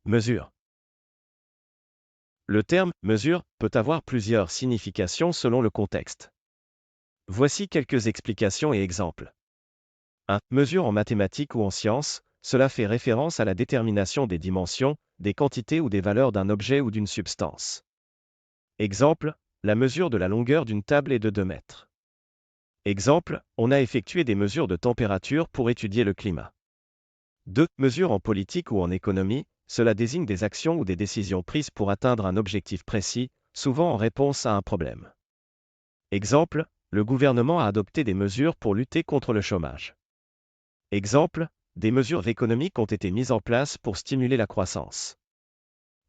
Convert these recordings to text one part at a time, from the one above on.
Mesure. Le terme « mesure » peut avoir plusieurs significations selon le contexte. Voici quelques explications et exemples. 1. Mesure en mathématiques ou en sciences, cela fait référence à la détermination des dimensions, des quantités ou des valeurs d'un objet ou d'une substance. Exemple, la mesure de la longueur d'une table est de 2 mètres. Exemple, on a effectué des mesures de température pour étudier le climat. 2. Mesure en politique ou en économie, cela désigne des actions ou des décisions prises pour atteindre un objectif précis, souvent en réponse à un problème. Exemple, le gouvernement a adopté des mesures pour lutter contre le chômage. Exemple, des mesures économiques ont été mises en place pour stimuler la croissance.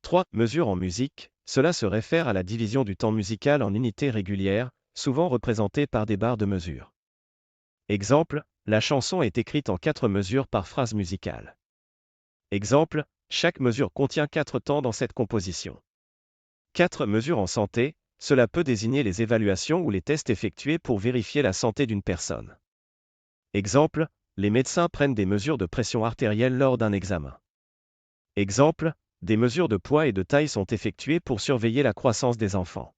3. Mesure en musique, cela se réfère à la division du temps musical en unités régulières, souvent représentées par des barres de mesure. Exemple, la chanson est écrite en 4 mesures par phrase musicale. Exemple, chaque mesure contient 4 temps dans cette composition. 4 mesures en santé, cela peut désigner les évaluations ou les tests effectués pour vérifier la santé d'une personne. Exemple, les médecins prennent des mesures de pression artérielle lors d'un examen. Exemple, des mesures de poids et de taille sont effectuées pour surveiller la croissance des enfants.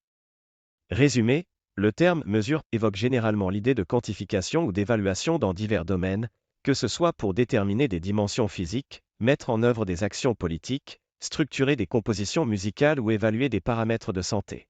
Résumé, le terme « mesure » évoque généralement l'idée de quantification ou d'évaluation dans divers domaines, que ce soit pour déterminer des dimensions physiques, mettre en œuvre des actions politiques, structurer des compositions musicales ou évaluer des paramètres de santé.